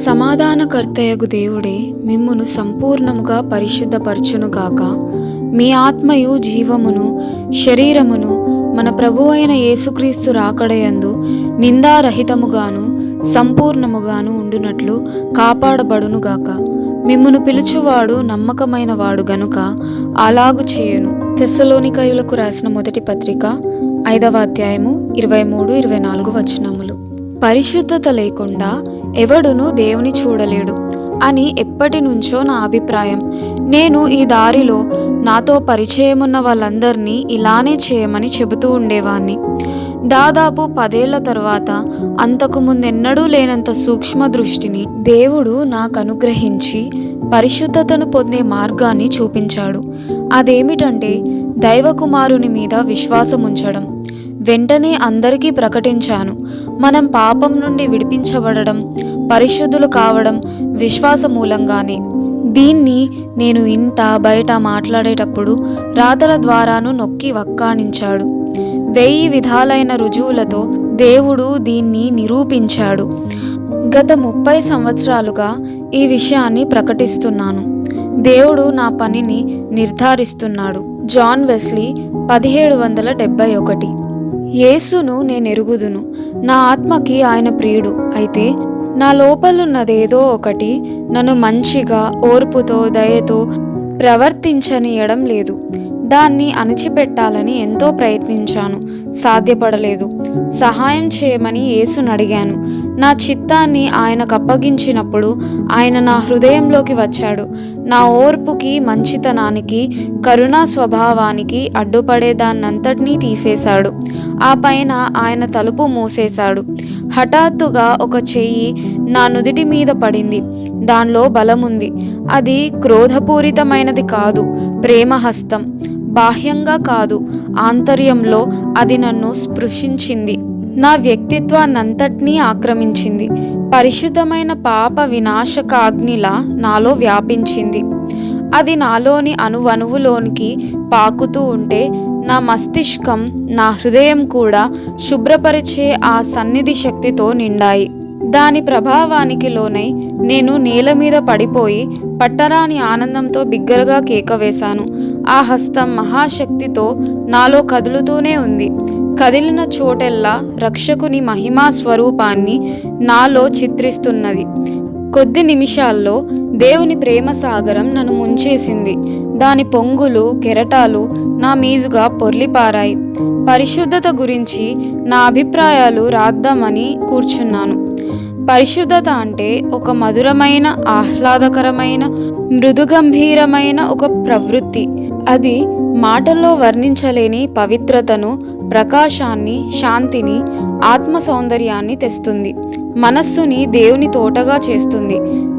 సమాధానకర్తయగు దేవుడే మిమ్మును సంపూర్ణముగా పరిశుద్ధపరచునుగాక. మీ ఆత్మయు జీవమును శరీరమును మన ప్రభువైన యేసుక్రీస్తు రాకడయందు నిందారహితముగాను సంపూర్ణముగాను ఉండునట్లు కాపాడబడునుగాక. మిమ్మును పిలుచువాడు నమ్మకమైన వాడు గనుక అలాగు చేయును. తెస్సలోనికయులకు రాసిన మొదటి పత్రిక 5వ అధ్యాయము 23-24 వచనములు. పరిశుద్ధత లేకుండా ఎవడును దేవుని చూడలేడు అని ఎప్పటి నుంచో నా అభిప్రాయం. నేను ఈ దారిలో నాతో పరిచయమున్న వాళ్ళందరినీ ఇలానే చేయమని చెబుతూ ఉండేవాణ్ణి. దాదాపు 10 ఏళ్ల తర్వాత అంతకు ముందెన్నడూ లేనంత సూక్ష్మ దృష్టిని దేవుడు నాకు అనుగ్రహించి పరిశుద్ధతను పొందే మార్గాన్ని చూపించాడు. అదేమిటంటే దైవకుమారుని మీద విశ్వాసం ఉంచడం. వెంటనే అందరికీ ప్రకటించాను, మనం పాపం నుండి విడిపించబడడం, పరిశుద్ధులు కావడం విశ్వాస మూలంగానే. దీన్ని నేను ఇంట బయట మాట్లాడేటప్పుడు రాతల ద్వారాను నొక్కి వక్కాణించాడు. 1000 విధాలైన రుజువులతో దేవుడు దీన్ని నిరూపించాడు. గత 30 సంవత్సరాలుగా ఈ విషయాన్ని ప్రకటిస్తున్నాను. దేవుడు నా పనిని నిర్ధారిస్తున్నాడు. John Wesley 1771. యేసును నేనెరుగుదును, నా ఆత్మకి ఆయన ప్రియుడు. అయితే నా లోపలున్నదేదో ఒకటి నన్ను మంచిగా ఓర్పుతో దయతో ప్రవర్తించనీయడం లేదు. దాన్ని అణిచిపెట్టాలని ఎంతో ప్రయత్నించాను, సాధ్యపడలేదు. సహాయం చేయమని యేసును అడిగాను. నా చిత్తాన్ని ఆయనకు అప్పగించినప్పుడు ఆయన నా హృదయంలోకి వచ్చాడు. నా ఓర్పుకి, మంచితనానికి, కరుణా స్వభావానికి అడ్డుపడేదాన్నంతటినీ తీసేశాడు. ఆ పైన ఆయన తలుపు మూసేశాడు. హఠాత్తుగా ఒక చెయ్యి నా నుదిటి మీద పడింది. దానిలో బలముంది. అది క్రోధపూరితమైనది కాదు, ప్రేమహస్తం. బాహ్యంగా కాదు, ఆంతర్యంలో అది నన్ను స్పృశించింది. నా వ్యక్తిత్వాన్నంతటినీ ఆక్రమించింది. పరిశుద్ధమైన పాప వినాశక అగ్నిలా నాలో వ్యాపించింది. అది నాలోని అణువణువులోనికి పాకుతూ ఉంటే నా మస్తిష్కం, నా హృదయం కూడా శుభ్రపరిచే ఆ సన్నిధి శక్తితో నిండాయి. దాని ప్రభావానికి లోనై నేను నేల మీద పడిపోయి పట్టరాని ఆనందంతో బిగ్గరగా కేక వేశాను. ఆ హస్తం మహాశక్తితో నాలో కదులుతూనే ఉంది. కదిలిన చోటెల్లా రక్షకుని మహిమా స్వరూపాన్ని నాలో చిత్రిస్తున్నది. కొద్ది నిమిషాల్లో దేవుని ప్రేమ సాగరం నన్ను ముంచేసింది. దాని పొంగులు, కెరటాలు నా మీదుగా పొర్లిపారాయి. పరిశుద్ధత గురించి నా అభిప్రాయాలు రాద్దామని కూర్చున్నాను. పరిశుద్ధత అంటే ఒక మధురమైన, ఆహ్లాదకరమైన, మృదుగంభీరమైన ఒక ప్రవృత్తి. అది మాటల్లో వర్ణించలేని పవిత్రతను, ప్రకాశాన్ని, శాంతిని, ఆత్మ సౌందర్యాన్ని తెస్తుంది. మనస్సుని దేవుని తోటగా చేస్తుంది.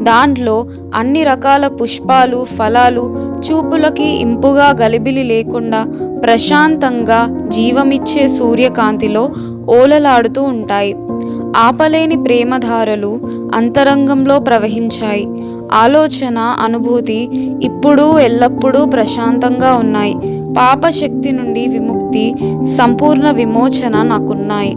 దాంట్లో అన్ని రకాల పుష్పాలు, ఫలాలు చూపులకి ఇంపుగా గలిబిలి లేకుండా ప్రశాంతంగా జీవమిచ్చే సూర్యకాంతిలో ఓలలాడుతూ ఉంటాయి. ఆపలేని ప్రేమధారలు అంతరంగంలో ప్రవహించాయి. ఆలోచన, అనుభూతి ఇప్పుడు ఎల్లప్పుడూ ప్రశాంతంగా ఉన్నాయి. పాపశక్తి నుండి విముక్తి, సంపూర్ణ విమోచన నాకున్నాయి.